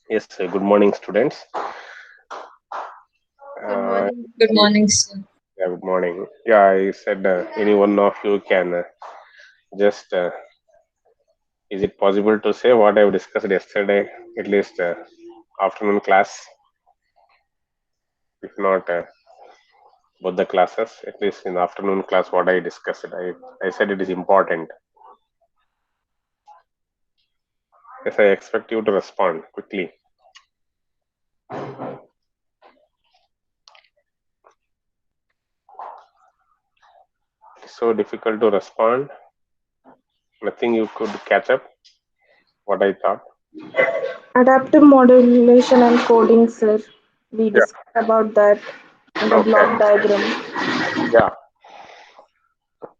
Yes, good morning, students. Good morning. Good morning, sir. Yeah, good morning. Yeah, I said any one of you can just, is it possible to say what I've discussed yesterday, at least afternoon class, if not both the classes, at least in the afternoon class, what I discussed. I said it is important. Yes, I expect you to respond quickly. It's so difficult to respond. Nothing you could catch up what I thought. Adaptive modulation and coding, sir. We Yeah, discussed about that in the okay. block diagram. Yeah,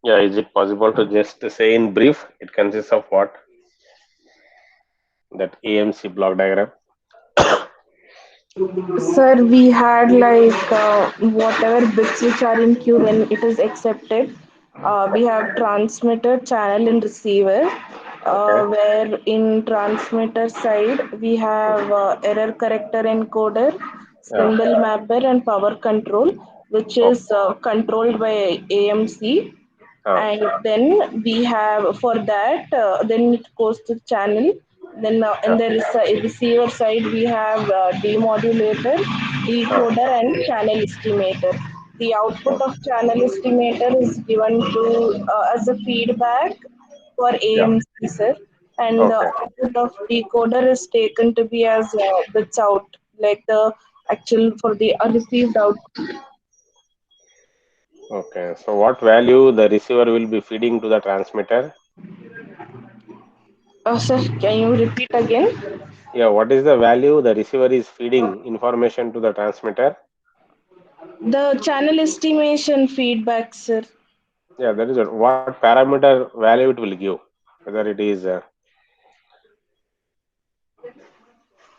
yeah. Is it possible to just say in brief? It consists of what? That AMC block diagram. Sir, we had like whatever bits which are in queue when it is accepted. We have transmitter, channel, and receiver. Okay. Where in transmitter side we have error corrector encoder, Yeah. symbol mapper, and power control, which Oh. is controlled by AMC. And then we have for that then it goes to channel, then in Yeah. the receiver side we have demodulator, Uh, decoder, and channel estimator. The output oh, of channel estimator is given to as a feedback for yeah. AMC, sir, and the Okay. output of decoder is taken to be as bits out, like the actual for the received output. Okay. So what value the receiver will be feeding to the transmitter? Sir, can you repeat again? Yeah. What is the value the receiver is feeding information to the transmitter? The channel estimation feedback, sir. Yeah. That is it. What parameter value it will give? Whether it is.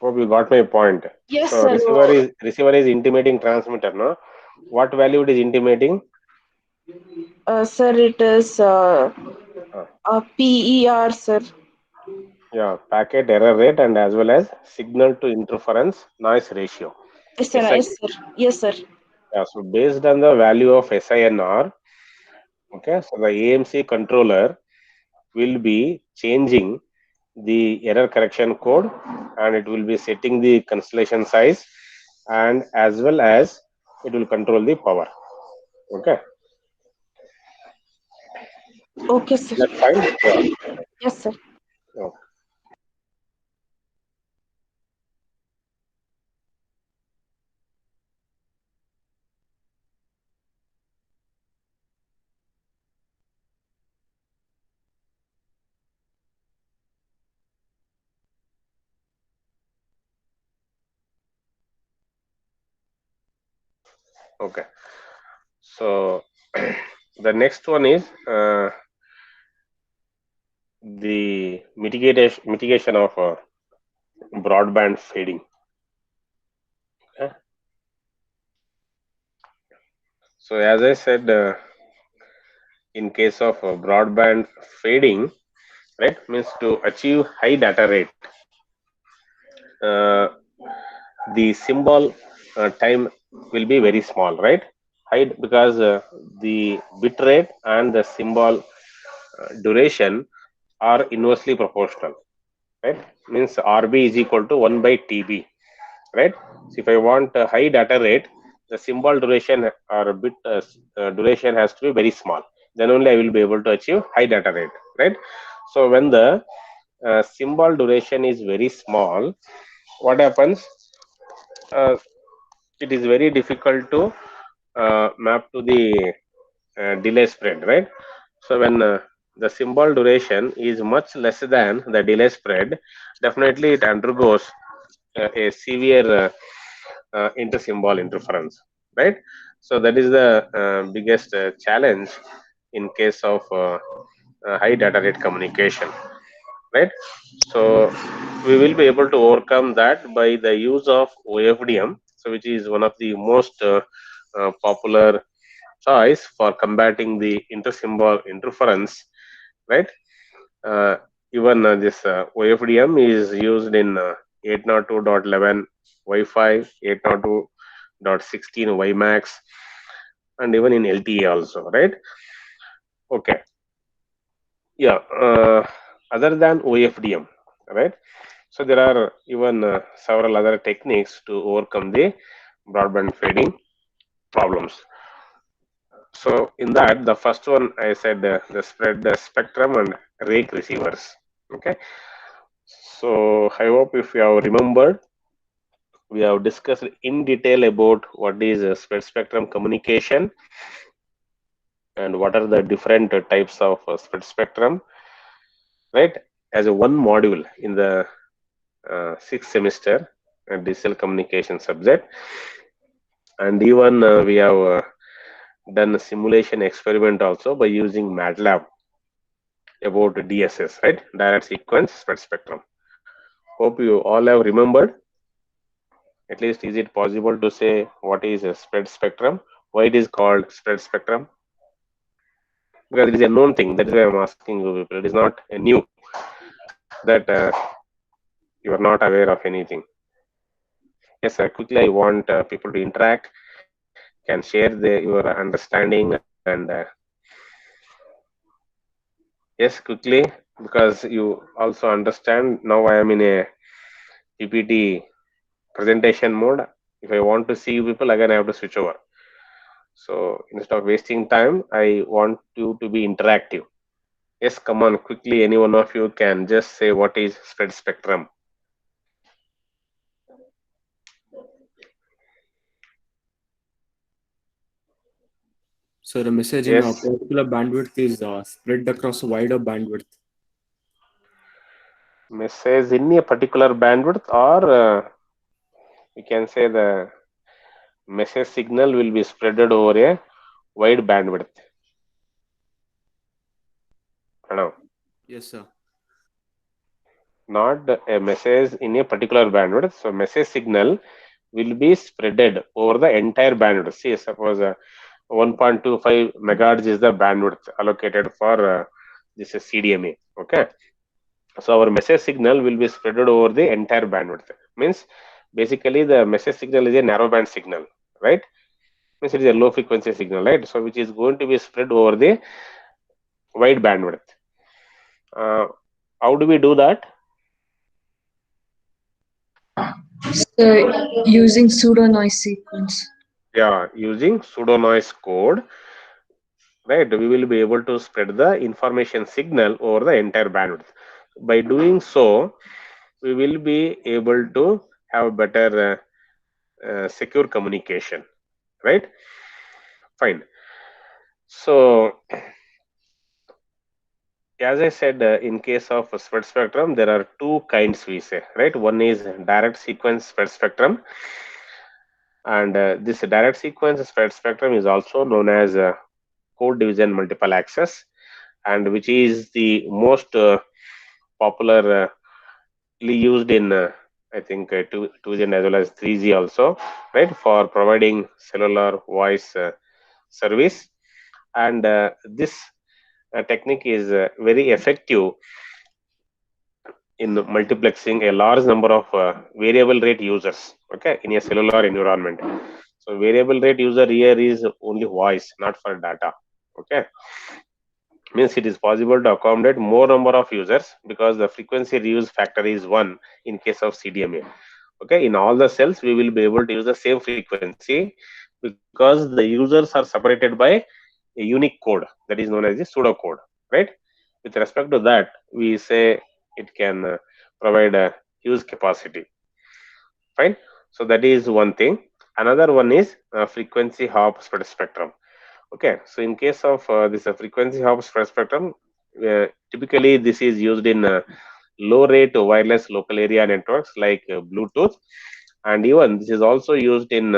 Hope you got my point. Yes, So sir. receiver is intimating transmitter. No. What value it is intimating? Sir, it is Uh, PER, sir. yeah. Packet error rate and as well as signal to interference noise ratio. Yes, sir. SI. Yes, sir. Yes, sir. Yeah, so based on the value of SINR, okay, so the AMC controller will be changing the error correction code and it will be setting the constellation size and as well as it will control the power. Okay, Okay, sir. that's fine. Yeah. Yes, sir. Oh, okay, so the next one is the mitigation of broadband fading. Okay. So as I said, in case of broadband fading, right, means to achieve high data rate, uh, the symbol time will be very small, right? High because the bit rate and the symbol duration are inversely proportional, right? Means RB is equal to 1 by TB, right? So if I want a high data rate, the symbol duration or bit duration has to be very small. Then only I will be able to achieve high data rate, right? So when the symbol duration is very small, what happens? Uh, it is very difficult to map to the delay spread, right? So when the symbol duration is much less than the delay spread, definitely it undergoes a severe inter-symbol interference, right? So that is the biggest challenge in case of high data rate communication, right? So we will be able to overcome that by the use of OFDM, so which is one of the most popular choice for combating the inter-symbol interference, right? Uh, even this OFDM is used in 802.11 Wi-Fi, 802.16 WiMAX, and even in LTE also, right? Okay, yeah. Other than OFDM, right? So there are even several other techniques to overcome the broadband fading problems. So in that, the first one I said the spread the spectrum and rake receivers. Okay. So I hope if you have remembered, we have discussed in detail about what is spread spectrum communication and what are the different types of spread spectrum, right? As a one module in the sixth semester digital communication subject, and even we have done a simulation experiment also by using MATLAB about DSS, right? Direct sequence spread spectrum. Hope you all have remembered. At least, is it possible to say what is a spread spectrum? Why it is called spread spectrum? Because it is a known thing. That is why I'm asking you people. It is not a new that you are not aware of anything. Yes, quickly I want people to interact, can share your understanding, and yes, quickly, because you also understand. Now I am in a PPT presentation mode. If I want to see you people, again I have to switch over. So instead of wasting time, I want you to be interactive. Yes, come on, quickly. Any one of you can just say what is spread spectrum. So the message in a Yes, particular bandwidth is spread across a wider bandwidth. message in a particular bandwidth, or we can say the message signal will be spreaded over a wide bandwidth. Pranav. Yes, sir. Not a message in a particular bandwidth. So message signal will be spreaded over the entire bandwidth. See, suppose 1.25 megahertz is the bandwidth allocated for this is CDMA. Okay, so our message signal will be spreaded over the entire bandwidth. Means basically the message signal is a narrow band signal, right? Means it is a low frequency signal, right? So which is going to be spread over the wide bandwidth. Uh, how do we do that? So using pseudo noise sequence. Yeah, using pseudo noise code, right? We will be able to spread the information signal over the entire bandwidth. By doing so, we will be able to have better secure communication, right? Fine. So as I said, in case of spread spectrum, there are two kinds we say, right? One is direct sequence spread spectrum, and this direct sequence spread spectrum is also known as code division multiple access, and which is the most popular used in I think 2G as well as 3G also, right? For providing cellular voice service, and this technique is very effective in multiplexing a large number of variable rate users, okay, in a cellular environment. So variable rate user here is only voice, not for data, okay. Means it is possible to accommodate more number of users because the frequency reuse factor is 1 in case of CDMA. Okay, in all the cells we will be able to use the same frequency because the users are separated by a unique code that is known as the pseudocode, right? With respect to that, we say it can provide a huge capacity. Fine. So that is one thing. Another one is frequency hop spread spectrum. Okay. So in case of this frequency hop spread spectrum, typically this is used in low rate wireless local area networks like Bluetooth, and even this is also used in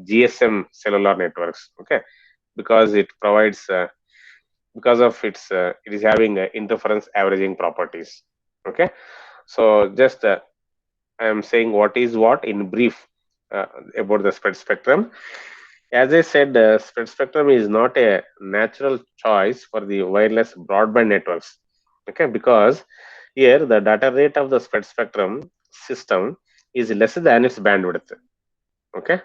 GSM cellular networks. Okay, because it provides because of its it is having interference averaging properties. Okay, so just I am saying what is what in brief about the spread spectrum. As I said, spread spectrum is not a natural choice for the wireless broadband networks. Okay, because here the data rate of the spread spectrum system is less than its bandwidth. Okay,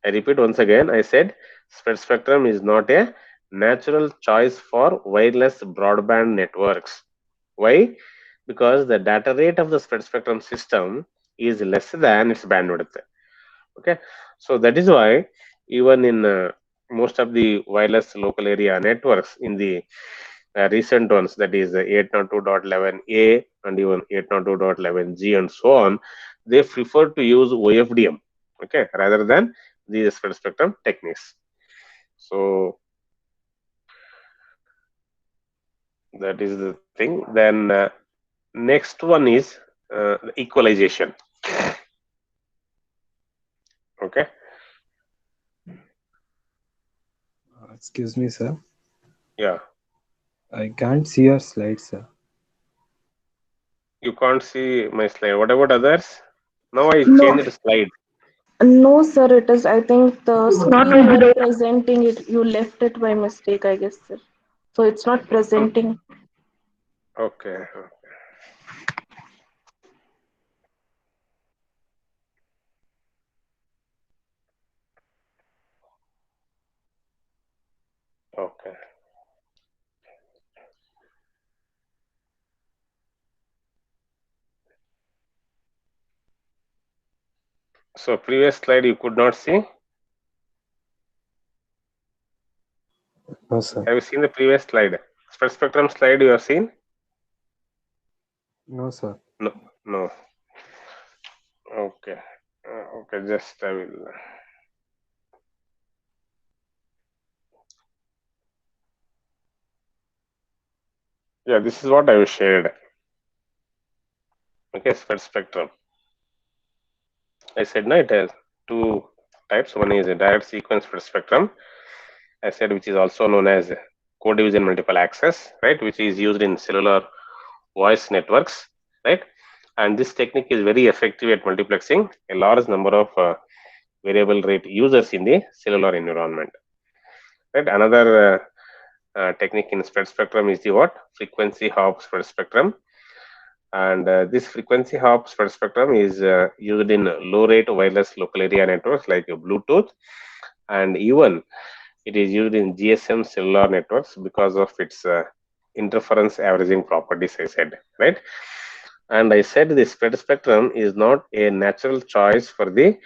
I repeat once again. I said spread spectrum is not a natural choice for wireless broadband networks. Why? Because the data rate of the spread spectrum system is less than its bandwidth. Okay, so that is why even in most of the wireless local area networks in the recent ones, that is 802.11a and even 802.11g and so on, they prefer to use OFDM, okay, rather than the spread spectrum techniques. So that is the thing. Then next one is the equalization. Okay, Excuse me, sir. yeah, I can't see your slides, sir. you can't see my slide. What about others? Now I No, changed the slide. no, sir. It is. I think the screen you were presenting it. You left it by mistake, I guess, sir. So it's not presenting. Okay, okay. So previous slide you could not see. No, sir. Have you seen the previous slide? Spread spectrum slide you have seen? No, sir. No, no. Okay, okay. Just I will. Yeah, this is what I have shared. Okay, spread spectrum. I said no, it has two types. One is a direct sequence spread spectrum. I said which is also known as code division multiple access, right? Which is used in cellular voice networks, right? And this technique is very effective at multiplexing a large number of variable rate users in the cellular environment. Right. Another technique in spread spectrum is the what? Frequency hop spread spectrum. And this frequency hop spread spectrum is used in low rate wireless local area networks like Bluetooth, and even it is used in GSM cellular networks because of its interference averaging properties, I said, right? And I said the spread spectrum is not a natural choice for the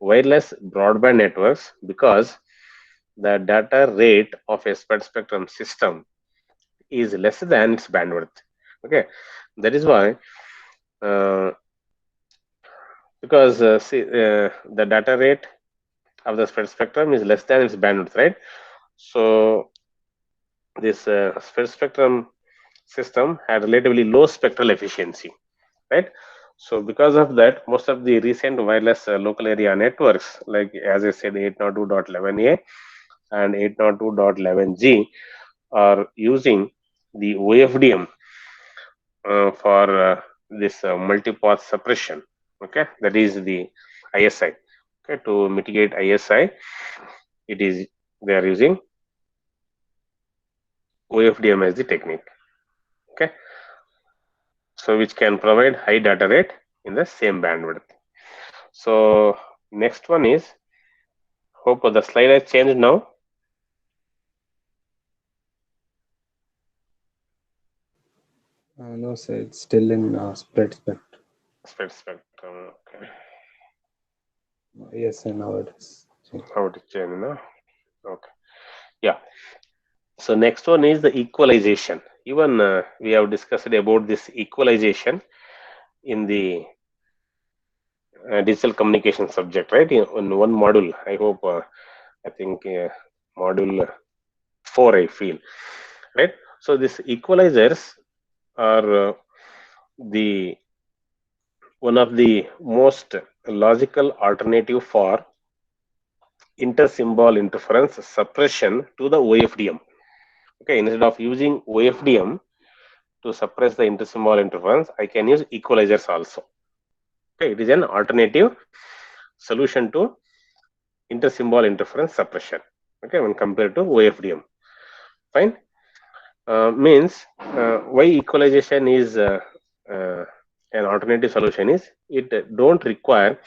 wireless broadband networks because the data rate of a spread spectrum system is less than its bandwidth. Okay, that is why because see, the data rate of the spread spectrum is less than its bandwidth, right? So this spread spectrum system had relatively low spectral efficiency, right? So because of that, most of the recent wireless local area networks, like as I said, 802.11a and 802.11g, are using the OFDM for this multipath suppression. Okay, that is the ISI. Okay, to mitigate ISI, it is they are using OFDM as the technique. Okay, so which can provide high data rate in the same bandwidth. So next one is, hope the slide has changed now. No, sir. It's still in spread spectrum. Spread spectrum. Okay, Yes, sir. Now it is. how to change now? Okay, yeah. So next one is the equalization. Even we have discussed about this equalization in the digital communication subject, right? In one module, I hope. I think module 4, I feel, right? So these equalizers are the one of the most logical alternative for intersymbol interference suppression to the OFDM. Okay, instead of using OFDM to suppress the intersymbol interference, I can use equalizers also. Okay, it is an alternative solution to intersymbol interference suppression. Okay, when compared to OFDM. Fine. Means why equalization is an alternative solution is it don't require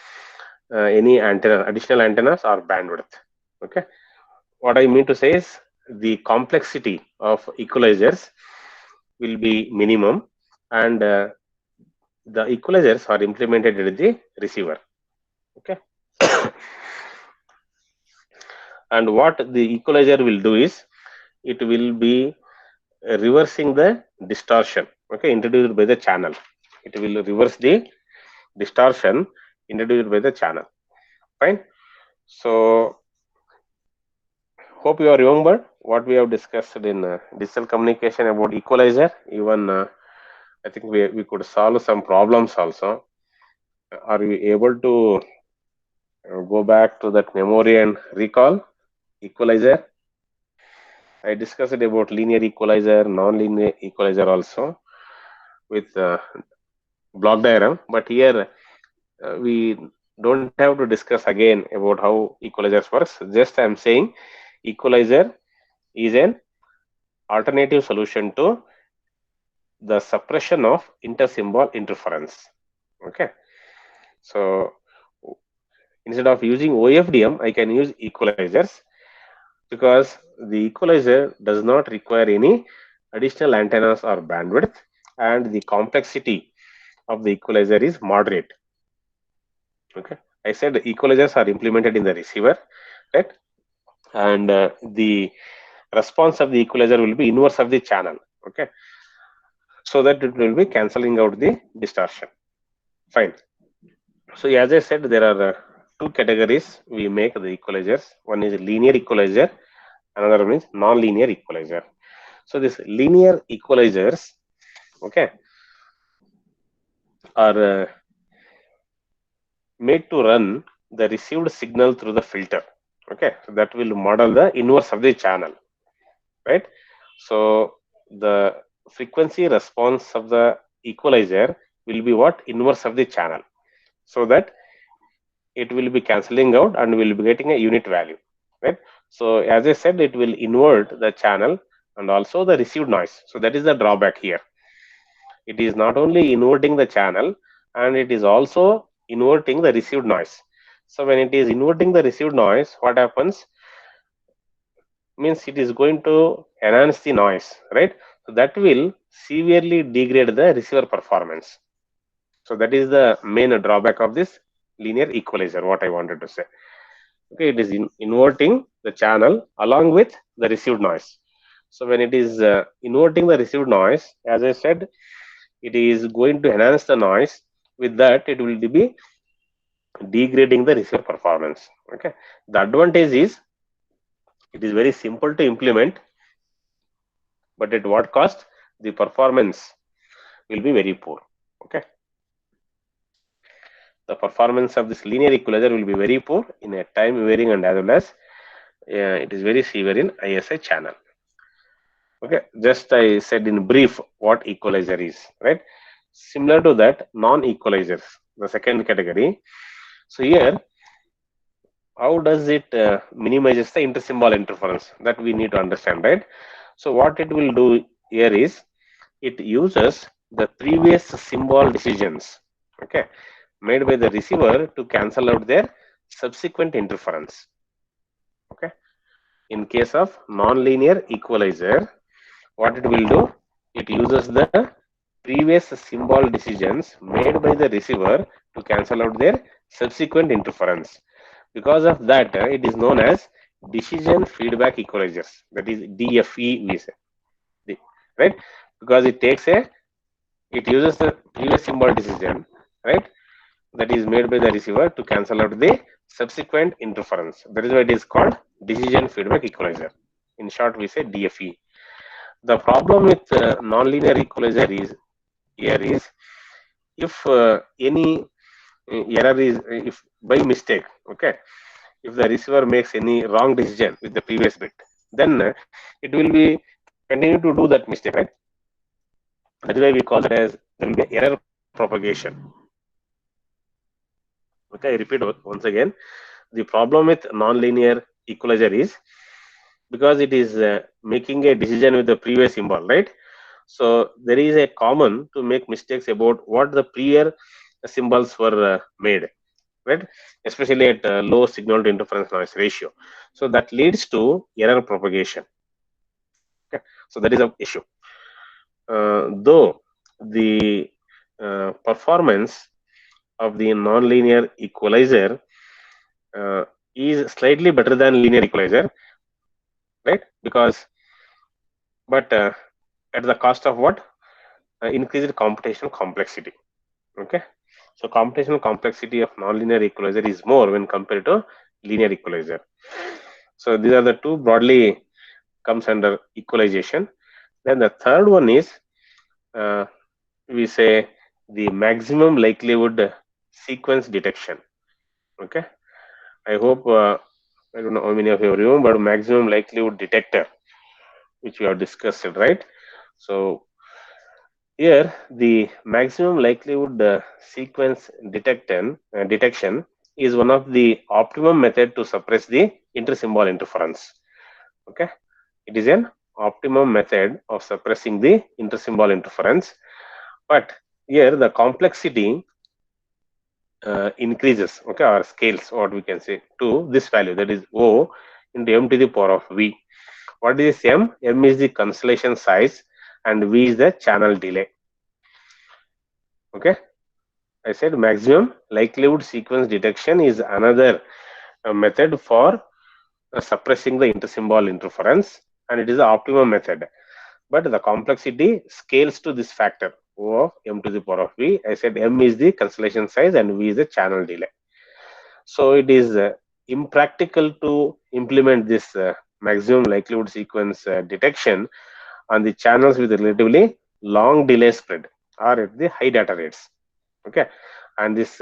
any antenna, additional antennas or bandwidth. Okay, what I mean to say is the complexity of equalizers will be minimum, and the equalizers are implemented at the receiver. Okay, and what the equalizer will do is it will be reversing the distortion, okay, introduced by the channel. It will reverse the distortion introduced by the channel. Fine. So hope you are remembered what we have discussed in digital communication about equalizer. Even I think we could solve some problems also. Are we able to go back to that memory and recall equalizer? I discussed about linear equalizer, non-linear equalizer also with block diagram, but here we don't have to discuss again about how equalizers works. Just I am saying equalizer is an alternative solution to the suppression of intersymbol interference. Okay, so instead of using OFDM, I can use equalizers because the equalizer does not require any additional antennas or bandwidth, and the complexity of the equalizer is moderate. Okay, I said equalizers are implemented in the receiver, right? And the response of the equalizer will be inverse of the channel. Okay, so that it will be cancelling out the distortion. Fine. So as I said, there are two categories we make the equalizers. One is linear equalizer, another one is non-linear equalizer. So this linear equalizers, okay, are made to run the received signal through the filter. Okay, so that will model the inverse of the channel, right? So the frequency response of the equalizer will be what? Inverse of the channel, so that it will be cancelling out and will be getting a unit value, right? So as I said, it will invert the channel and also the received noise. So that is the drawback here. It is not only inverting the channel, and it is also inverting the received noise. So when it is inverting the received noise, what happens? Means it is going to enhance the noise, right? So that will severely degrade the receiver performance. So that is the main drawback of this linear equalizer, what I wanted to say. Okay, it is inverting the channel along with the received noise. So when it is inverting the received noise, as I said, it is going to enhance the noise. With that, it will be degrading the receiver performance. Okay, the advantage is it is very simple to implement, but at what cost? The performance will be very poor. Okay, the performance of this linear equalizer will be very poor in a time varying, and as well as it is very severe in ISI channel. Okay, just I said in brief what equalizer is, right? Similar to that, non-equalizers, the second category. So here, how does it minimizes the intersymbol interference? That we need to understand, right? So what it will do here is it uses the previous symbol decisions, okay, made by the receiver to cancel out their subsequent interference. Okay, in case of non-linear equalizer, what it will do? It uses the previous symbol decisions made by the receiver to cancel out their subsequent interference. Because of that, it is known as decision feedback equalizers. That is DFE, we say, right? Because it uses the previous symbol decision, right? That is made by the receiver to cancel out the subsequent interference. That is why it is called decision feedback equalizer. In short, we say DFE. The problem with nonlinear equalizer is if any error is if by mistake, okay, if the receiver makes any wrong decision with the previous bit, then it will be continue to do that mistake, right? That is why we call it as there will be error propagation. Okay, I repeat once again. The problem with nonlinear equalizer is because it is making a decision with the previous symbol, right? So there is a common to make mistakes about what the prior symbols were made, right? Especially at low signal to interference noise ratio. So that leads to error propagation. Okay. So that is an issue. Though the performance of the nonlinear equalizer is slightly better than linear equalizer, right? Because but at the cost of what? Increased computational complexity. Okay, so computational complexity of nonlinear equalizer is more when compared to linear equalizer. So these are the two broadly comes under equalization. Then the third one is we say the maximum likelihood sequence detection. Okay, I hope I don't know how many of you remember maximum likelihood detector, which we have discussed, right? So here, the maximum likelihood sequence detection is one of the optimum method to suppress the intersymbol interference. Okay, it is an optimum method of suppressing the intersymbol interference, but here the complexity increases. Okay, or scales, what we can say, to this value, that is O into m to the power of V. What is m? M is the constellation size and V is the channel delay. Okay, I said maximum likelihood sequence detection is another method for suppressing the intersymbol interference, and it is the optimum method. But the complexity scales to this factor O of m to the power of V. I said m is the constellation size and V is the channel delay. So it is impractical to implement this maximum likelihood sequence detection on the channels with a relatively long delay spread or at the high data rates. Okay, and this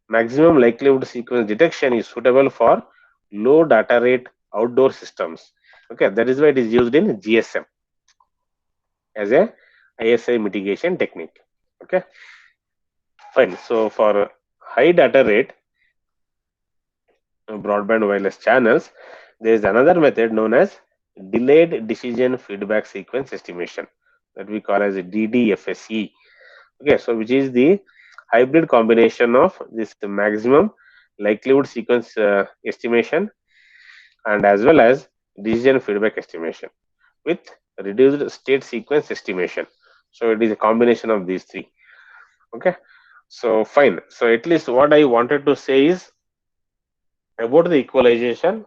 maximum likelihood sequence detection is suitable for low data rate outdoor systems. Okay, that is why it is used in GSM as a ISI mitigation technique. Okay, fine. So for high data rate broadband wireless channels, there is another method known as delayed decision feedback sequence estimation, that we call as a DDFSE. Okay, so which is the hybrid combination of this maximum likelihood sequence estimation and as well as decision feedback estimation with reduced state sequence estimation. So it is a combination of these three. Okay, so fine. So at least what I wanted to say is about the equalization.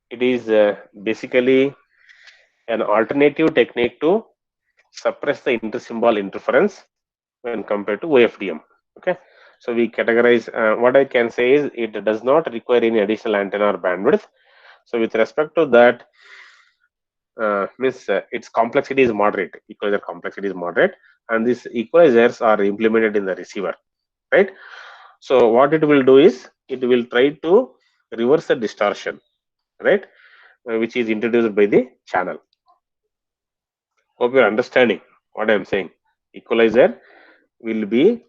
It is basically an alternative technique to suppress the intersymbol interference when compared to OFDM. Okay, so we categorize what I can say is it does not require any additional antenna or bandwidth. So with respect to that, its complexity is moderate. Equalizer complexity is moderate, and these equalizers are implemented in the receiver, right? So what it will do is it will try to reverse the distortion, right, which is introduced by the channel. Hope you're understanding what I'm saying. Equalizer will be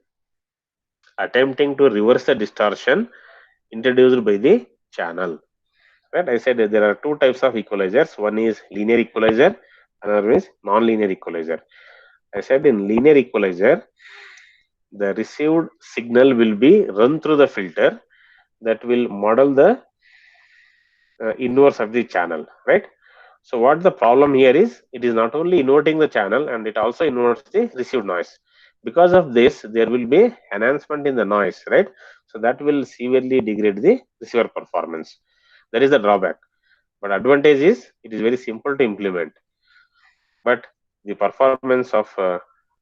attempting to reverse the distortion introduced by the channel. Right? I said that there are two types of equalizers. One is linear equalizer, another is non-linear equalizer. I said in linear equalizer, the received signal will be run through the filter that will model the inverse of the channel, right? So what the problem here is, it is not only inverting the channel and it also inverts the received noise. Because of this, there will be enhancement in the noise, right? So that will severely degrade the receiver performance. That is the drawback. But advantage is it is very simple to implement. But the performance of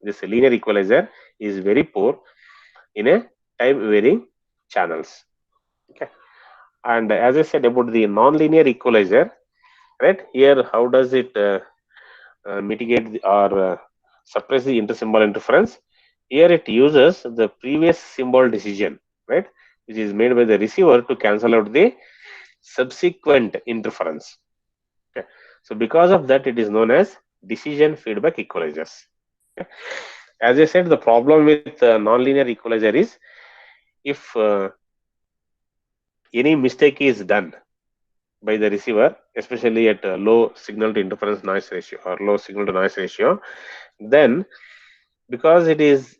this linear equalizer is very poor in a time varying channels. Okay. And as I said about the non-linear equalizer, right here, how does it mitigate or suppress the intersymbol interference? Here it uses the previous symbol decision, right, which is made by the receiver to cancel out the subsequent interference. Okay. So because of that, it is known as decision feedback equalizers. Okay. As I said, the problem with nonlinear equalizer is if any mistake is done, by the receiver, especially at low signal to interference noise ratio or low signal to noise ratio, then because it is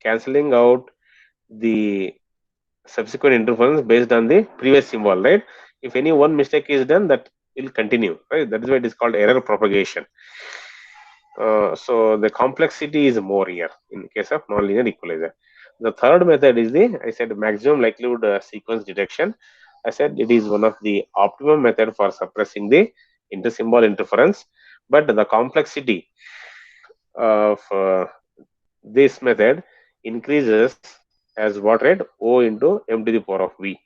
cancelling out the subsequent interference based on the previous symbol, right? If any one mistake is done, that will continue, right? That is why it is called error propagation. So the complexity is more here in case of nonlinear equalizer. The third method is the, I said, maximum likelihood sequence detection. I said it is one of the optimum method for suppressing the intersymbol interference, but the complexity of this method increases as what, rate? O into m to the power of v,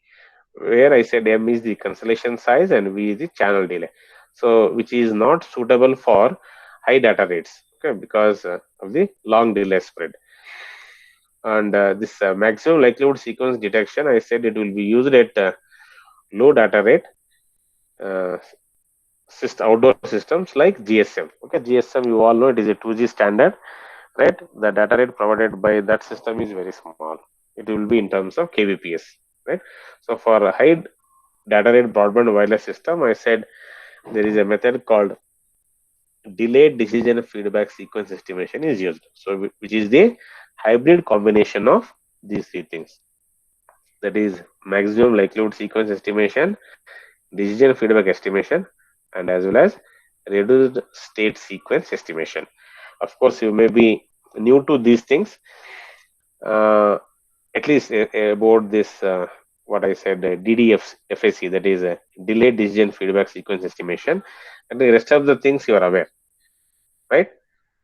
where I said m is the cancellation size and v is the channel delay. So which is not suitable for high data rates, okay, because of the long delay spread. And this maximum likelihood sequence detection, I said it will be used at low data rate uh, outdoor systems like GSM. Okay, GSM, you all know it is a 2G standard, right? The data rate provided by that system is very small. It will be in terms of kbps, right? So for a high data rate broadband wireless system, I said there is a method called delayed decision feedback sequence estimation is used. So which is the hybrid combination of these three things. That is maximum likelihood sequence estimation, decision feedback estimation, and as well as reduced state sequence estimation. Of course, you may be new to these things, at least about this, what I said, DDF FAC, that is a delayed decision feedback sequence estimation, and the rest of the things you are aware, right?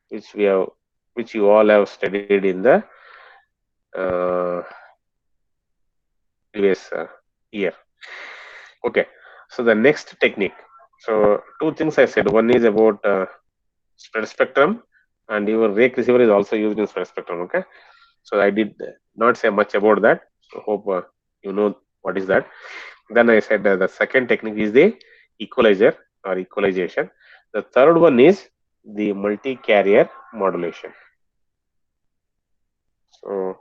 Which we have, which you all have studied in the uh, previous year. Okay, so the next technique. So two things I said. One is about spread spectrum, and your rake receiver is also used in spread spectrum. Okay, so I did not say much about that. So hope you know what is that. Then I said the second technique is the equalizer or equalization. The third one is the multi-carrier modulation. So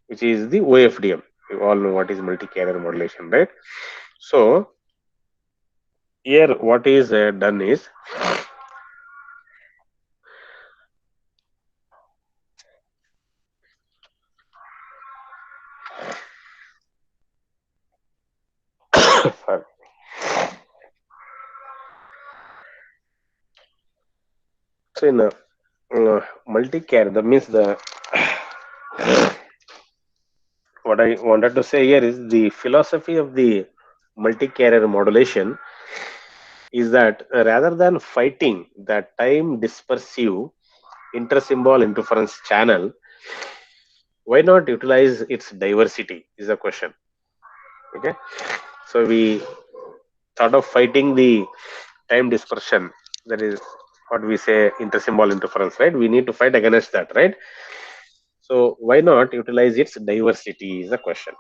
which is the OFDM. You all know what is multi-carrier modulation, right? So here what is done is sorry. So in multi-carrier, that means the what I wanted to say here is the philosophy of the multi-carrier modulation is that rather than fighting the time dispersive intersymbol interference channel, why not utilize its diversity is the question. Okay, so we sort of fighting the time dispersion, that is what we say intersymbol interference, right? We need to fight against that, right? So why not utilize its diversity is the question.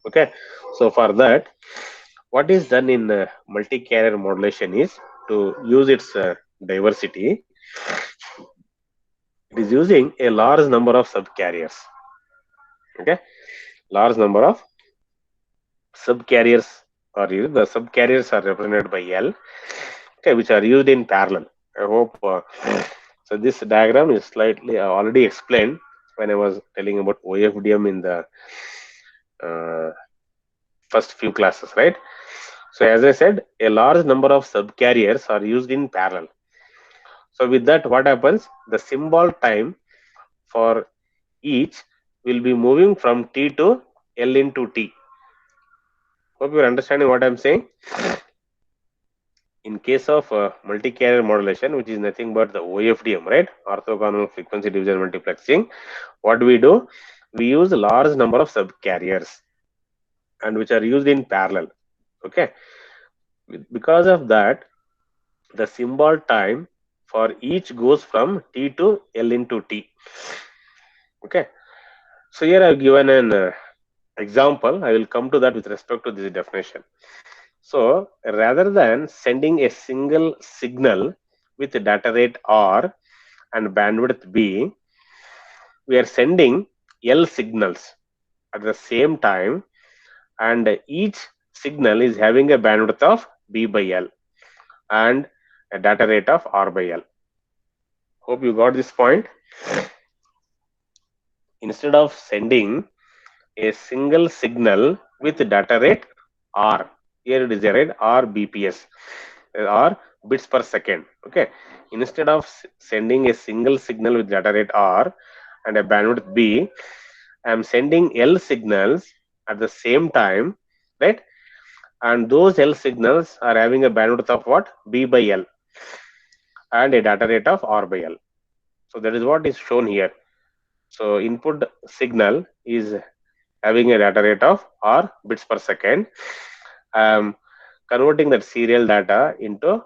Okay, so for that, what is done in multi-carrier modulation is to use its diversity. It is using a large number of subcarriers. Okay, large number of subcarriers are used. The subcarriers are represented by L, okay, which are used in parallel. I hope so. This diagram is slightly already explained when I was telling about OFDM in the uh, first few classes, right? So as I said, a large number of subcarriers are used in parallel. So with that, what happens? The symbol time for each will be moving from T to L into T. Hope you are understanding what I am saying. In case of multi-carrier modulation, which is nothing but the OFDM, right? Orthogonal frequency division multiplexing. What do? We use a large number of subcarriers and which are used in parallel. Okay. Because of that, the symbol time for each goes from T to L into T. Okay. So here I have given an example. I will come to that with respect to this definition. So rather than sending a single signal with data rate R and bandwidth B, we are sending L signals at the same time, and each signal is having a bandwidth of B by L and a data rate of R by L. Hope you got this point. Instead of sending a single signal with data rate R, here it is a rate R BPS or bits per second. Okay, instead of sending a single signal with data rate R and a bandwidth B, I am sending L signals at the same time, right? And those L signals are having a bandwidth of what? B by L and a data rate of R by L. So that is what is shown here. So input signal is having a data rate of R bits per second. I am converting that serial data into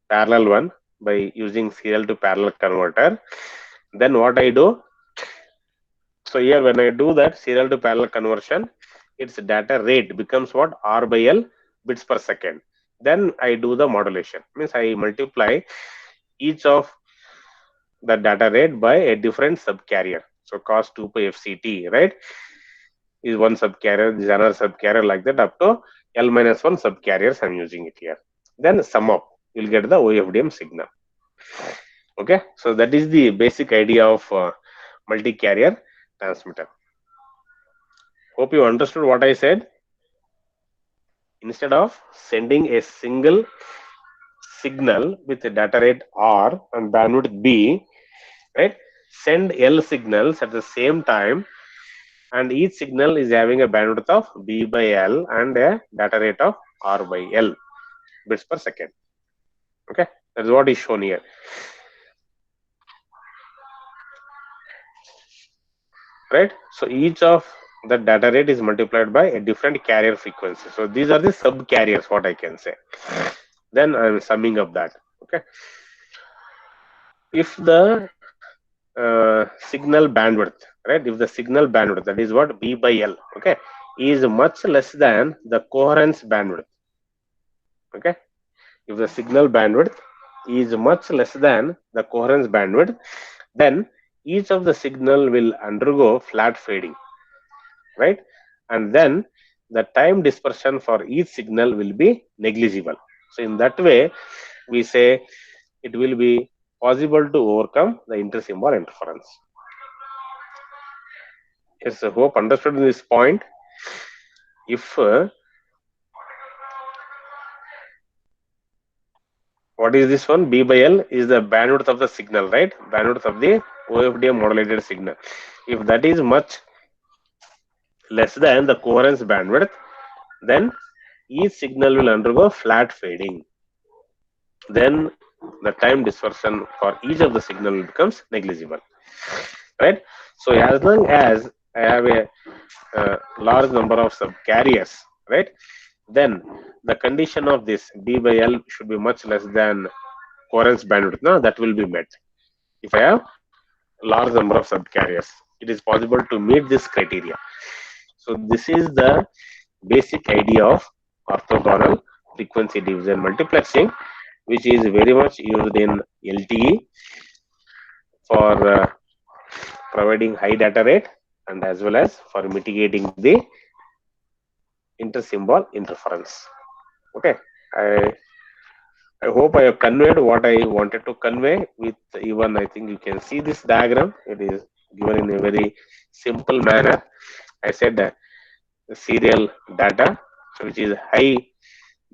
parallel one by using serial to parallel converter. Then what I do? So here when I do that serial to parallel conversion, its data rate becomes what? R by L bits per second. Then I do the modulation. Means I multiply each of the data rate by a different subcarrier. So cos 2 pi FCT, right, is one subcarrier, this is another subcarrier, like that up to L minus 1 subcarriers I'm using it here. Then sum up, you'll get the OFDM signal. Okay, so that is the basic idea of multi-carrier transmitter. Hope you understood what I said. Instead of sending a single signal with a data rate R and bandwidth B, right, send L signals at the same time, and each signal is having a bandwidth of B by L and a data rate of R by L bits per second. Okay, that is what is shown here. Right, so each of the data rate is multiplied by a different carrier frequency. So these are the sub carriers, what I can say. Then I am summing up that. Okay, if the signal bandwidth, right, if the signal bandwidth, that is what B by L, okay, is much less than the coherence bandwidth. Okay, if the signal bandwidth is much less than the coherence bandwidth, then each of the signal will undergo flat fading, right? And then the time dispersion for each signal will be negligible. So in that way, we say it will be possible to overcome the inter-symbol interference. Yes, I hope understood this point. If what is this one? B by L is the bandwidth of the signal, right? Bandwidth of the OFDM modulated signal. If that is much less than the coherence bandwidth, then each signal will undergo flat fading. Then the time dispersion for each of the signal becomes negligible, right? So as long as I have a large number of subcarriers, right, then the condition of this B by L should be much less than coherence bandwidth. Now that will be met. If I have large number of subcarriers, it is possible to meet this criteria. So this is the basic idea of orthogonal frequency division multiplexing, which is very much used in LTE for providing high data rate and as well as for mitigating the inter-symbol interference. Okay, I hope I have conveyed what I wanted to convey with even, I think you can see this diagram. It is given in a very simple manner. I said that serial data, which is high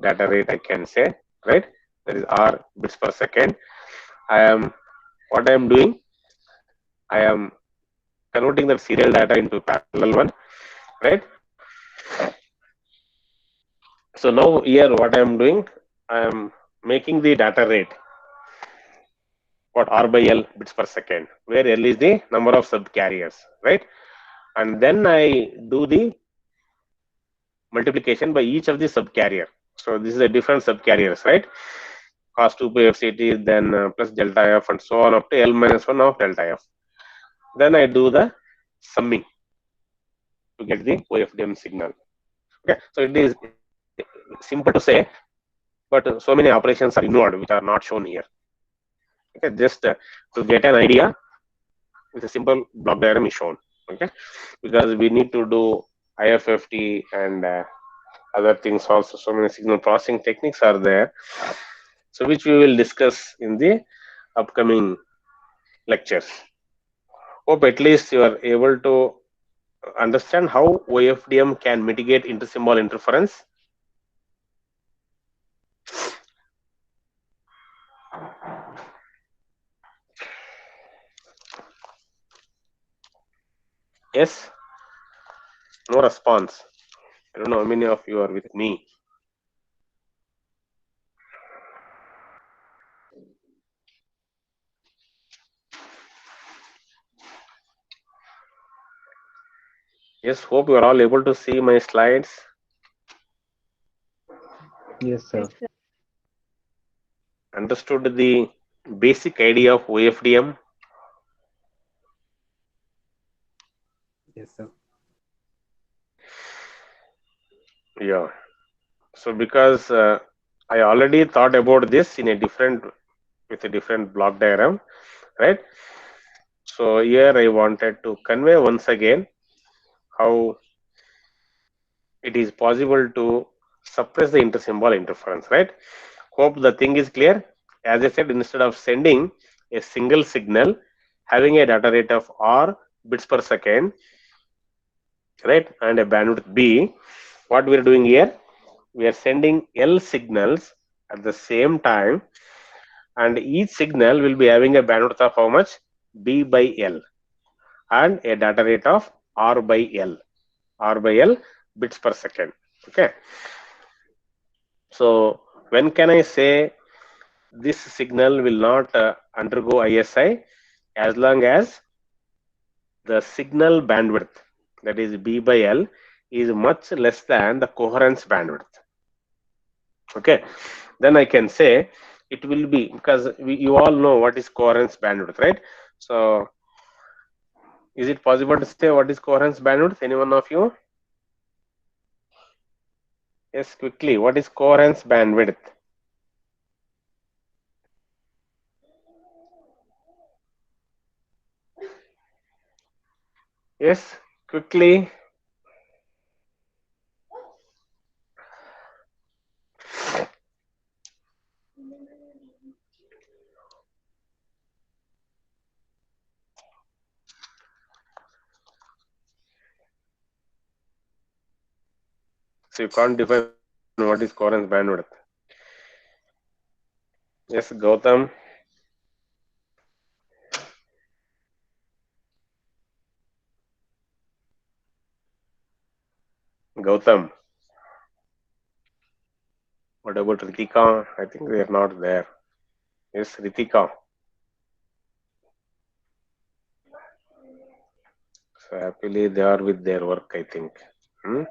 data rate, I can say, right? That is R bits per second. What I am doing, I am converting the serial data into parallel one, right? So now here what I am doing, I am making the data rate what R by L bits per second, where L is the number of subcarriers, right? And then I do the multiplication by each of the subcarrier. So this is a different subcarriers, right? Cos 2 pi FCT, then plus delta F and so on up to L minus 1 of delta F. Then I do the summing to get the OFDM signal. Okay, so it is simple to say, but so many operations are involved which are not shown here. Okay, just to get an idea, with a simple block diagram is shown. Okay, because we need to do IFFT and other things also. So many signal processing techniques are there, so which we will discuss in the upcoming lectures. Hope at least you are able to understand how OFDM can mitigate intersymbol interference. Yes, no response. I don't know how many of you are with me. Yes, hope you are all able to see my slides. Yes, sir. Understood the basic idea of OFDM. Yes, sir. Yeah. So because I already thought about this in a different with a different block diagram, right? So here I wanted to convey once again how it is possible to suppress the intersymbol interference, right? Hope the thing is clear. As I said, instead of sending a single signal having a data rate of R bits per second, right, and a bandwidth B, what we are doing here, we are sending L signals at the same time, and each signal will be having a bandwidth of how much? B by L, and a data rate of R by L, R by L bits per second. Okay. So when can I say this signal will not undergo ISI? As long as the signal bandwidth, that is B by L, is much less than the coherence bandwidth. Okay, then I can say it will be, because you all know what is coherence bandwidth, right? So is it possible to say what is coherence bandwidth? Any one of you? Yes, quickly. What is coherence bandwidth? Yes, quickly. So you can't define what is coherence bandwidth. Yes, Gautam. Gautam. What about Ritika? I think they are not there. Yes, Ritika. So happily they are with their work, I think. Hmm?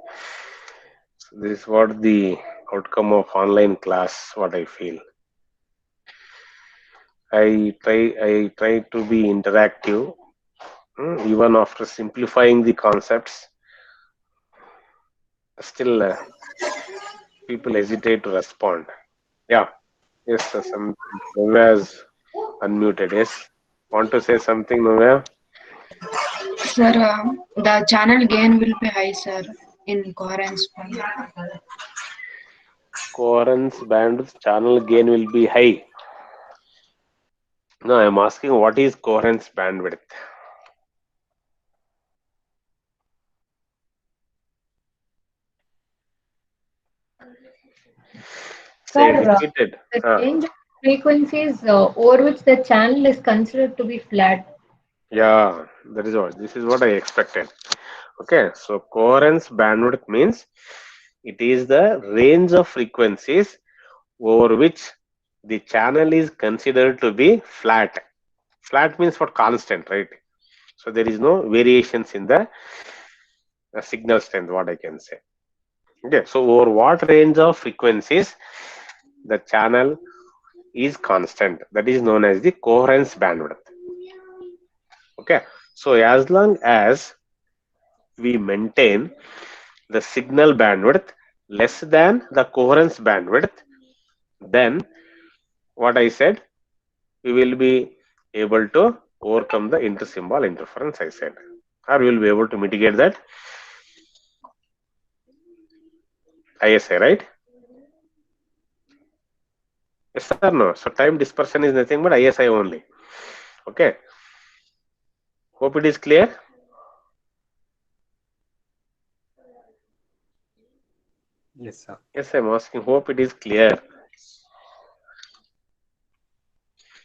So this is what the outcome of online class, what I feel. I try to be interactive, even after simplifying the concepts. Still, people hesitate to respond. Yeah, yes, some Nuvya is unmuted. Yes, want to say something, Nuvya? Sir, the channel gain will be high, sir, in coherence bandwidth. Coherence bandwidth channel gain will be high. No, I'm asking what is coherence bandwidth? Say it Sir, repeated. the range of frequencies over which the channel is considered to be flat. Yeah, that is what. This is what I expected. Okay, so coherence bandwidth means it is the range of frequencies over which the channel is considered to be flat. Flat means what? Constant, right? So there is no variations in the signal strength, what I can say. Okay, so over what range of frequencies the channel is constant, that is known as the coherence bandwidth. Okay, so as long as we maintain the signal bandwidth less than the coherence bandwidth, then what I said, we will be able to overcome the intersymbol interference, I said, or we will be able to mitigate that. ISI, right? Yes or no? So time dispersion is nothing but ISI only. Okay. Hope it is clear. Yes, sir. Yes, I'm asking. Hope it is clear.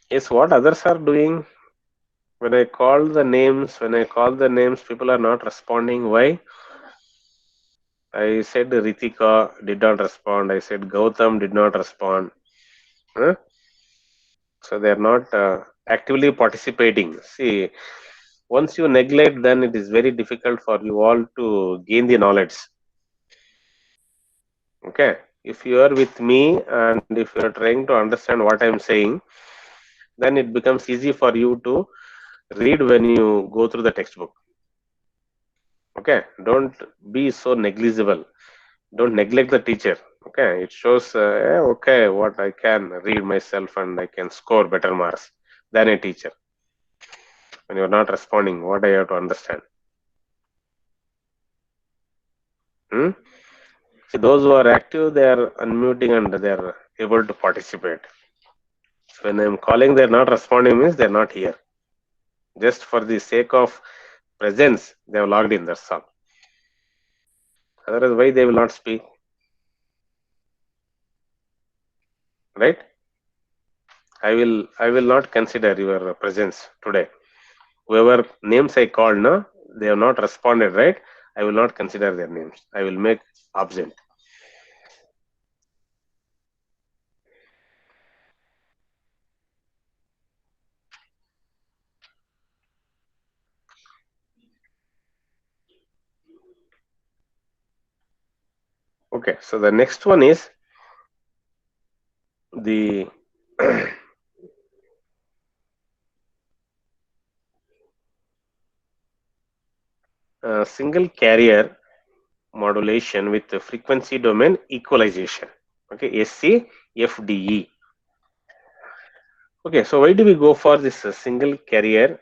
Yes, what others are doing? When I call the names, people are not responding. Why? I said Ritika did not respond. I said Gautam did not respond. Huh? So they are not actively participating. See, once you neglect, then it is very difficult for you all to gain the knowledge. Okay. If you are with me and if you are trying to understand what I am saying, then it becomes easy for you to read when you go through the textbook. Okay. Don't be so negligible. Don't neglect the teacher. Okay. It shows, okay, what I can read myself and I can score better marks than a teacher. When you are not responding, what I have to understand. Hmm? See, those who are active, they are unmuting and they are able to participate. So when I am calling, they are not responding means they are not here. Just for the sake of presence, they have logged in. That's all. Otherwise, why they will not speak? Right? I will not consider your presence today. Whoever names I called, no, they have not responded. Right? I will not consider their names. I will make absent. Okay. So the next one is the single carrier modulation with the frequency domain equalization. Okay, SCFDE. Okay, so why do we go for this single carrier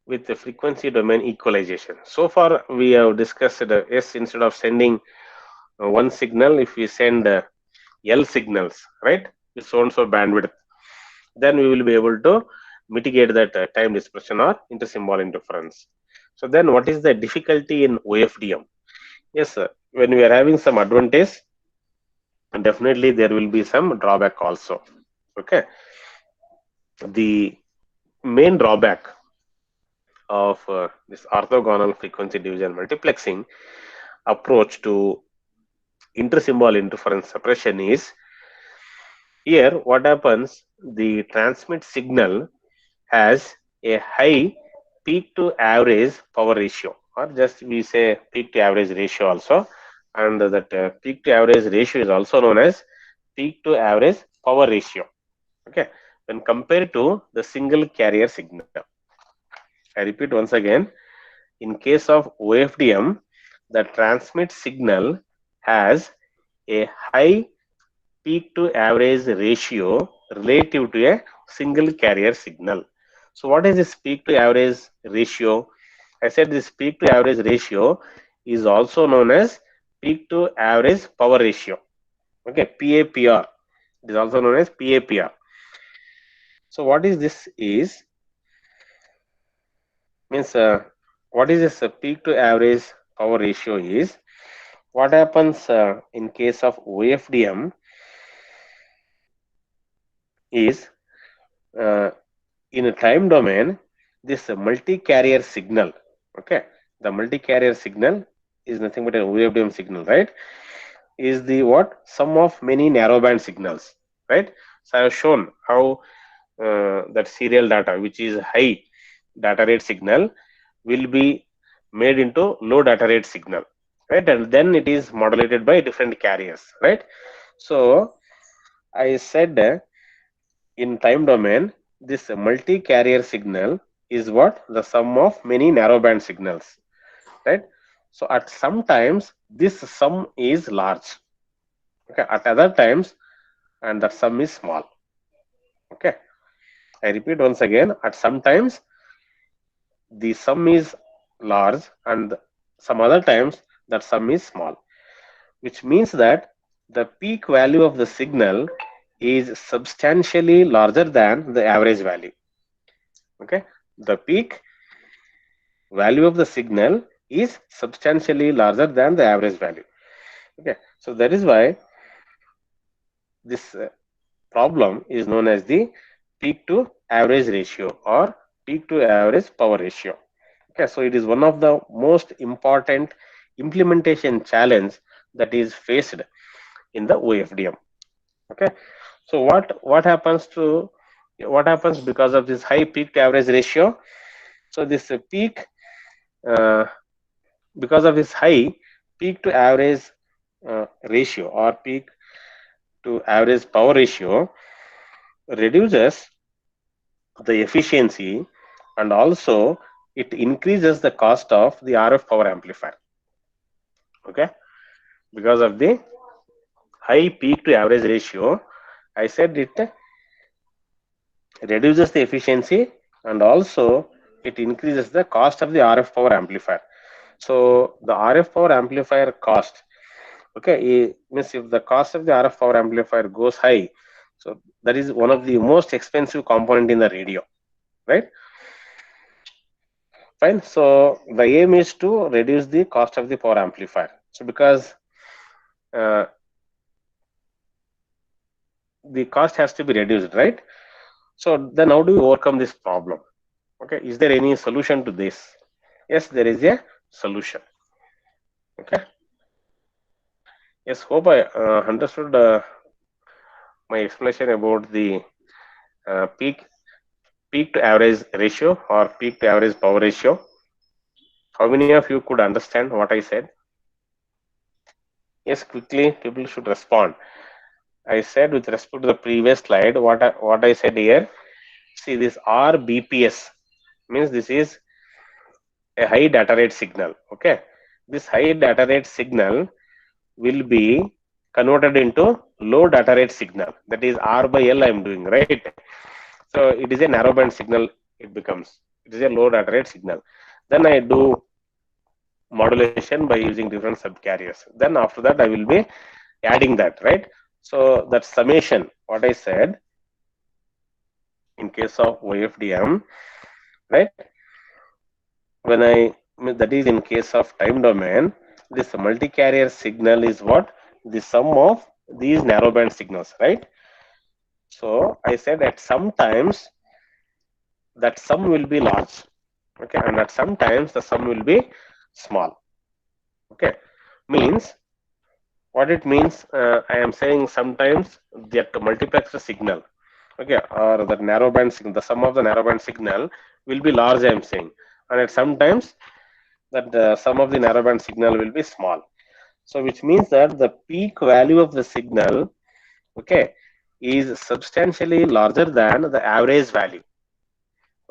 with the frequency domain equalization? So far, we have discussed S instead of sending one signal, if we send L signals, right, with so and so bandwidth, then we will be able to mitigate that time dispersion or intersymbol interference. So then, what is the difficulty in OFDM? Yes, sir. When we are having some advantage, definitely there will be some drawback also. Okay. The main drawback of this orthogonal frequency division multiplexing approach to intersymbol interference suppression is, here what happens, the transmit signal has a high peak to average power ratio, or just we say peak to average ratio also, and that peak to average ratio is also known as peak to average power ratio. Okay, when compared to the single carrier signal. I repeat once again, in case of OFDM, the transmit signal has a high peak to average ratio relative to a single carrier signal. So what is this peak to average ratio? I said this peak to average ratio is also known as peak to average power ratio. Okay, PAPR. It is also known as PAPR. So what is this is, means what is this peak to average power ratio is, what happens in case of OFDM is, uh, in a time domain, this multi-carrier signal, okay, the multi-carrier signal is nothing but an OFDM signal, right, is the what, sum of many narrowband signals, right. So I have shown how that serial data, which is high data rate signal, will be made into low data rate signal, right, and then it is modulated by different carriers, right. So I said in time domain, this multi-carrier signal is what, the sum of many narrowband signals, right. So at some times this sum is large, okay, at other times and that sum is small. Okay, I repeat once again, at some times the sum is large and some other times that sum is small, which means that the peak value of the signal is substantially larger than the average value. Okay, the peak value of the signal is substantially larger than the average value. Okay, so that is why this problem is known as the peak to average ratio or peak to average power ratio. Okay, so it is one of the most important implementation challenge that is faced in the OFDM. Okay, so what happens because of this high peak to average ratio? So this peak uh, because of this high peak to average ratio or peak to average power ratio reduces the efficiency, and also it increases the cost of the RF power amplifier. Okay, because of the high peak to average ratio, I said it reduces the efficiency, and also it increases the cost of the RF power amplifier. So the RF power amplifier cost, okay, means if the cost of the RF power amplifier goes high, so that is one of the most expensive component in the radio, right? Fine. So the aim is to reduce the cost of the power amplifier. So because uh, the cost has to be reduced, right? So then how do we overcome this problem? Okay, is there any solution to this? Yes, there is a solution. Okay. Yes, hope I understood my explanation about the peak to average ratio or peak to average power ratio. How many of you could understand what I said? Yes, quickly people should respond. I said with respect to the previous slide, what I said here. See, this RBPS means this is a high data rate signal. Okay, this high data rate signal will be converted into low data rate signal. That is R by L I am doing, right? So it is a narrowband signal. It becomes, it is a low data rate signal. Then I do modulation by using different subcarriers. Then after that I will be adding that, right? So that summation, what I said in case of OFDM, right? When that is in case of time domain, this multi-carrier signal is what? The sum of these narrowband signals, right? So I said that sometimes that sum will be large, okay, and at sometimes the sum will be small. Okay, means what it means, I am saying sometimes that multiplexer signal, okay, or the narrowband signal, the sum of the narrowband signal will be large, I am saying, and at sometimes that the sum of the narrowband signal will be small. So which means that the peak value of the signal, okay, is substantially larger than the average value.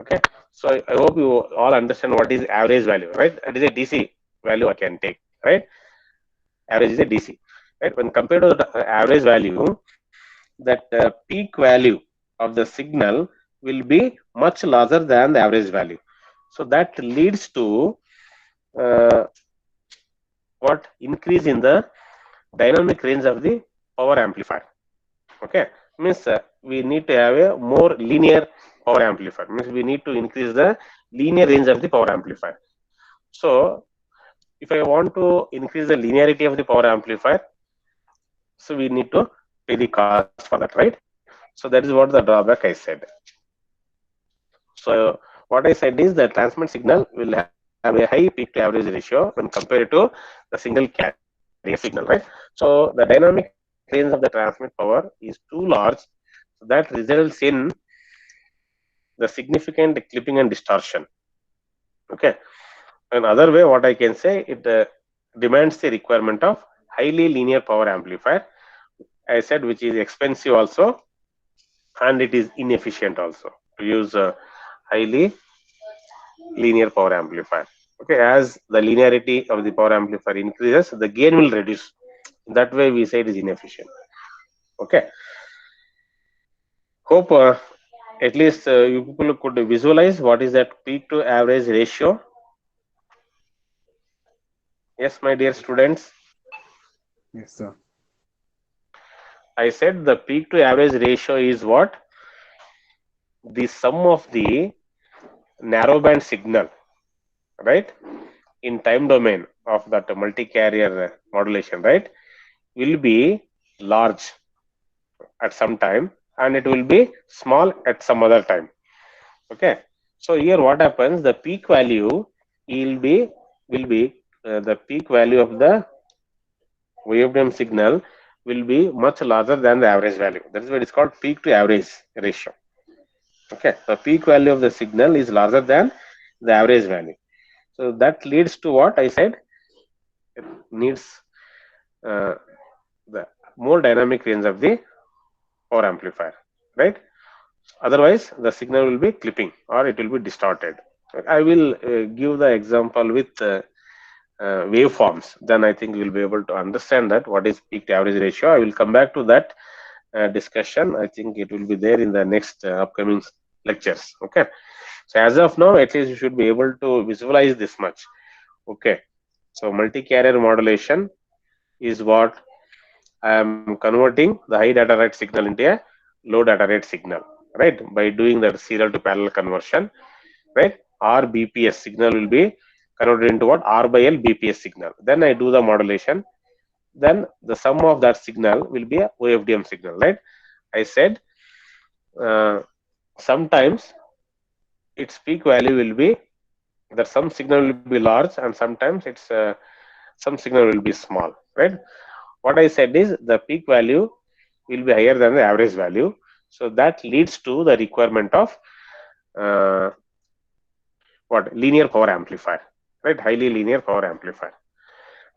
Okay, so I hope you all understand what is average value, right? It is a DC value I can take, right? Average is a DC, right? When compared to the average value, that peak value of the signal will be much larger than the average value. So that leads to uh, what? Increase in the dynamic range of the power amplifier. Okay, means we need to have a more linear power amplifier. Means we need to increase the linear range of the power amplifier. So if I want to increase the linearity of the power amplifier, so we need to pay the cost for that, right? So that is what the drawback I said. So what I said is the transmit signal will have a high peak to average ratio when compared to the single carrier signal, right? So the dynamic range of the transmit power is too large, so that results in the significant clipping and distortion. Okay. Another way, what I can say, it demands the requirement of highly linear power amplifier. I said which is expensive also, and it is inefficient also to use a highly linear power amplifier. Okay, as the linearity of the power amplifier increases, the gain will reduce. That way, we say it is inefficient. Okay, hope at least you people could visualize what is that peak to average ratio. Yes, my dear students. Yes, sir. I said the peak to average ratio is what? The sum of the narrowband signal, right, in time domain of that multi-carrier modulation, right, will be large at some time and it will be small at some other time. Okay. So here what happens? The peak value will be the peak value of the waveform signal will be much larger than the average value. That is why it is called peak to average ratio. Okay, the peak value of the signal is larger than the average value. So that leads to what I said. It needs uh, the more dynamic range of the power amplifier, right? Otherwise, the signal will be clipping or it will be distorted. I will give the example with waveforms. Then I think we will be able to understand that what is peak to average ratio. I will come back to that discussion. I think it will be there in the next upcoming lectures. Okay. So as of now, at least you should be able to visualize this much. Okay. So multi-carrier modulation is what I am converting the high data rate signal into a low data rate signal, right? By doing that serial to parallel conversion, right? R BPS signal will be converted into what? R by L BPS signal. Then I do the modulation. Then the sum of that signal will be a OFDM signal, right? I said uh, sometimes its peak value will be that some signal will be large and sometimes it's some signal will be small, right? What I said is the peak value will be higher than the average value. So that leads to the requirement of uh, what? Linear power amplifier, right? Highly linear power amplifier,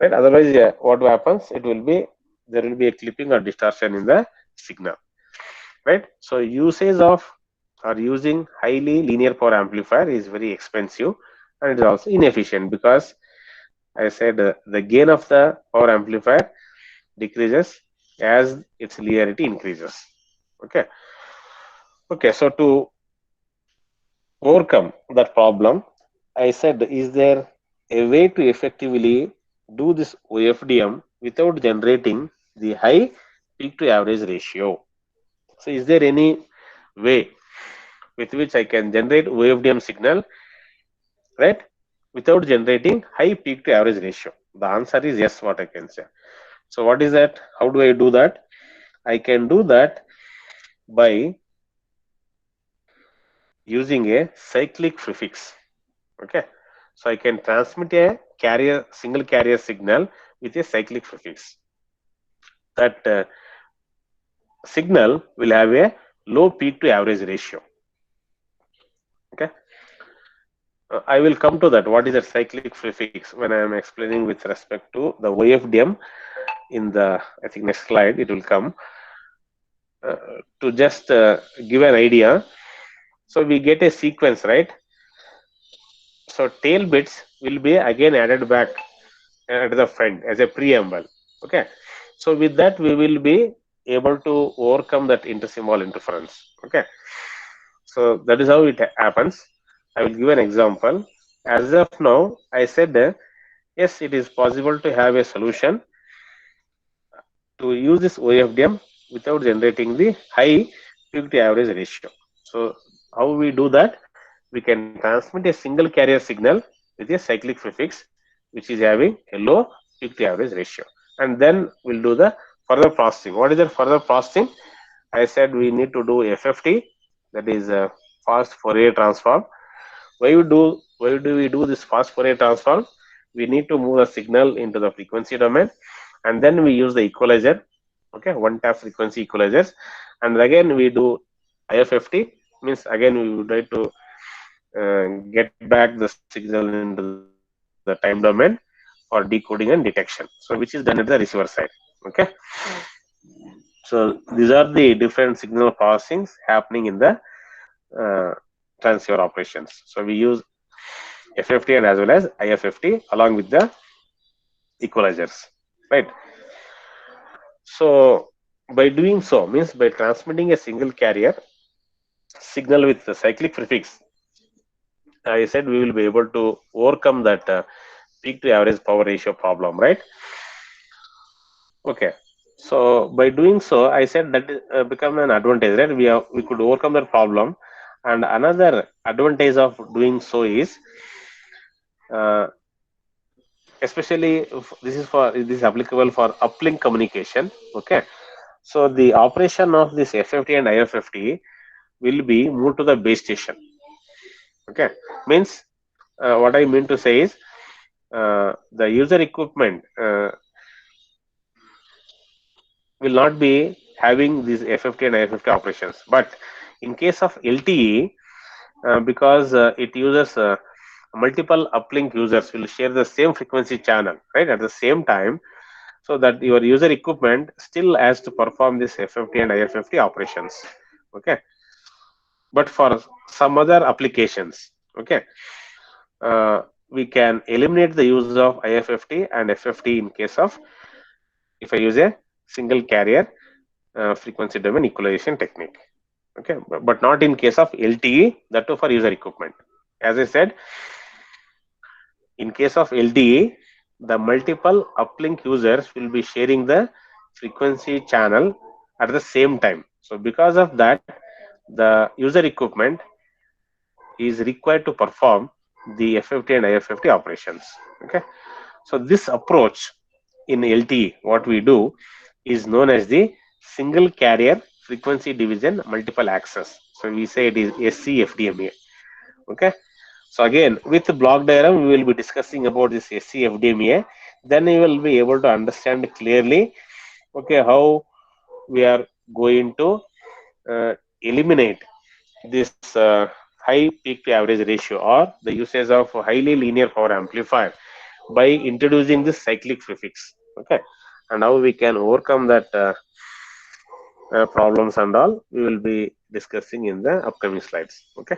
right? Otherwise, what happens? It will be there will be a clipping or distortion in the signal, right? So usage of or using highly linear power amplifier is very expensive and it is also inefficient because I said the gain of the power amplifier decreases as its linearity increases. Okay. Okay. So to overcome that problem, I said, is there a way to effectively do this OFDM without generating the high peak to average ratio? So, is there any way with which I can generate OFDM signal, right, without generating high peak to average ratio? The answer is yes, what I can say. So, what is that? How do I do that? I can do that by using a cyclic prefix. Okay. So I can transmit a single carrier signal with a cyclic prefix. That signal will have a low peak to average ratio. Okay. I will come to that. What is a cyclic prefix when I am explaining with respect to the OFDM in the, I think, next slide, it will come. To just give an idea. So we get a sequence, right? So tail bits will be again added back at the front as a preamble. Okay. So with that, we will be able to overcome that intersymbol interference. Okay. So that is how it happens. I will give an example. As of now, I said yes, it is possible to have a solution to use this OFDM without generating the high peak to average ratio. So how we do that? We can transmit a single carrier signal with a cyclic prefix, which is having a low peak to average ratio. And then we'll do the further processing. What is the further processing? I said we need to do FFT, that is a fast Fourier transform. Why do we do this fast Fourier transform? We need to move the signal into the frequency domain, and then we use the equalizer. Okay, one tap frequency equalizers, and again we do IFFT, means again we would like to get back the signal into the time domain for decoding and detection. So which is done at the receiver side. Okay. So these are the different signal processings happening in the uh, transceiver operations. So we use FFT and as well as IFFT along with the equalizers, right? So by doing so, means by transmitting a single carrier signal with the cyclic prefix, I said we will be able to overcome that peak to average power ratio problem, right? Okay. So by doing so, I said that become an advantage, right? We could overcome that problem. And another advantage of doing so is, uh, especially if this is applicable for uplink communication. Okay, so the operation of this FFT and IFFT will be moved to the base station. Okay, means what I mean to say is the user equipment will not be having these FFT and IFFT operations. But in case of LTE, because it uses multiple uplink users will share the same frequency channel, right, at the same time, so that your user equipment still has to perform this FFT and IFFT operations. Okay, but for some other applications, okay, we can eliminate the use of IFFT and FFT in case of if I use a single carrier frequency domain equalization technique. Okay, but not in case of LTE, that too for user equipment. As I said, in case of LTE, the multiple uplink users will be sharing the frequency channel at the same time. So because of that, the user equipment is required to perform the FFT and IFFT operations. Okay, so this approach in LTE, what we do is known as the single carrier frequency division multiple access. So we say it is SCFDMA. Okay, so again with the block diagram we will be discussing about this SCFDMA. Then you will be able to understand clearly, okay, how we are going to eliminate this high peak to average ratio or the usage of highly linear power amplifier by introducing this cyclic prefix. Okay, and how we can overcome that problems and all we will be discussing in the upcoming slides. Okay,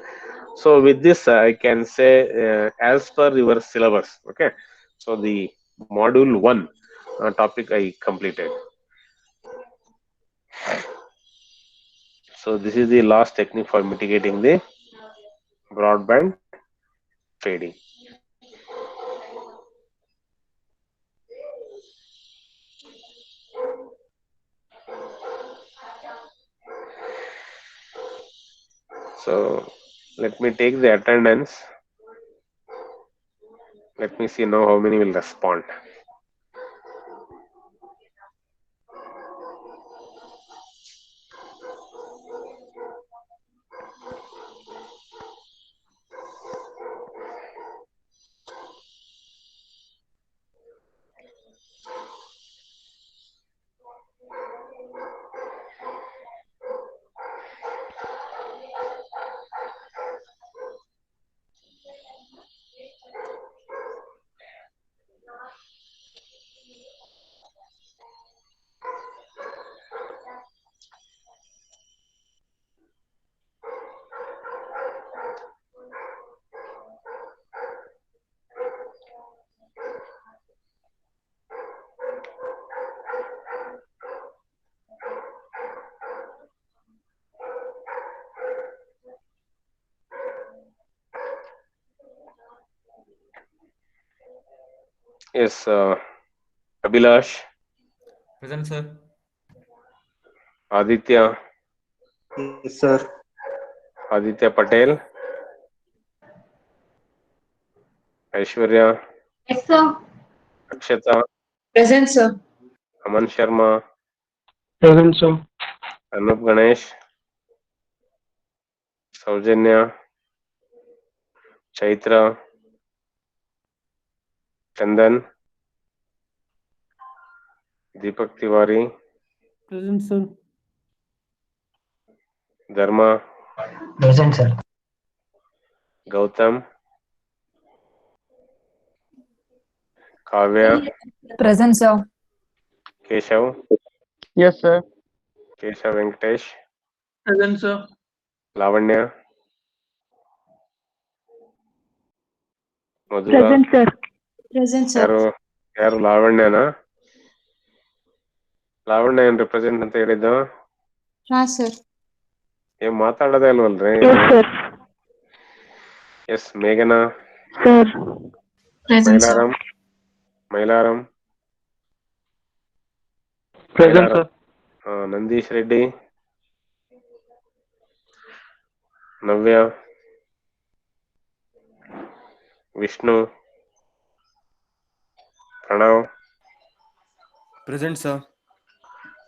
so with this I can say as per your syllabus. Okay, so the module 1 topic I completed. So this is the last technique for mitigating the broadband fading. So let me take the attendance. Let me see now how many will respond. Yes, Abhilash, Present, sir. Aditya, Yes, sir. Aditya Patel, Aishwarya, Yes, sir. Akshata, Present, sir. Aman Sharma, Present, sir. Anup Ganesh, Saujanya, Chaitra, Chandan, Deepak Tiwari, Present, sir. Dharma, Present, sir. Gautam, Kavya, Present, sir. Keshav, Yes, sir. Keshav Venkatesh, Present, sir. Lavanya, Madhura, Present, sir. Present, sir. ಯಾರು ಯಾರು ಲಾವಣ್ಯನಾ? ಲಾವಣ್ಯ ಏನ್ represent ಅಂತ ಹೇಳಿದ್ದು? ಹಾ sir. ಏನ್ ಮಾತಾಡೋದೇ ಅಲ್ವಲ್ರಿ? Yes, sir. S ಮೇಘನಾ, Sir. Present, sir. ಮೈಲಾರಂ, Present, sir. Nandish Reddy, Navya, Vishnu, Pranav, Present, sir.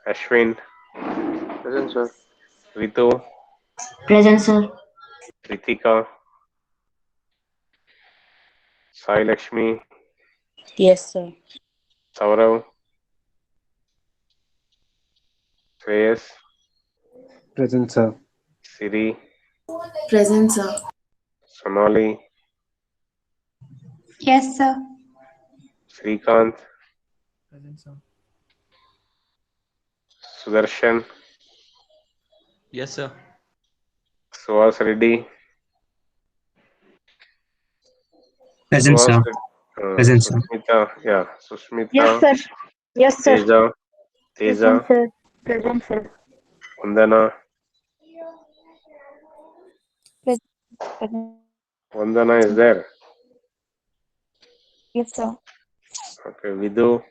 Ashwin, Present, sir. Ritu, Present, sir. Ritika, Sai Lakshmi, Yes, sir. Saurav, Shreyas, Present, sir. Siri, Present, sir. Sonali, Yes, sir. Srikanth, Present, sir. Sudarshan, Yes, sir. Suhas Reddy, Present, Suhas, sir. Present, sir. Susmita, yeah, Yes, Susmita, sir. Yes, sir. Teja, Present, Teja, sir. Present, sir. Vandana, Present. Vandana is there. Yes, sir. Okay, Vidu,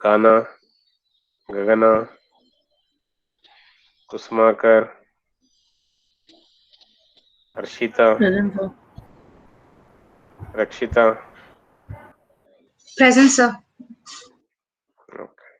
Kana, Gagana, Kusmakar, Arshita, Present, sir. Rakshita. Present, sir. Okay.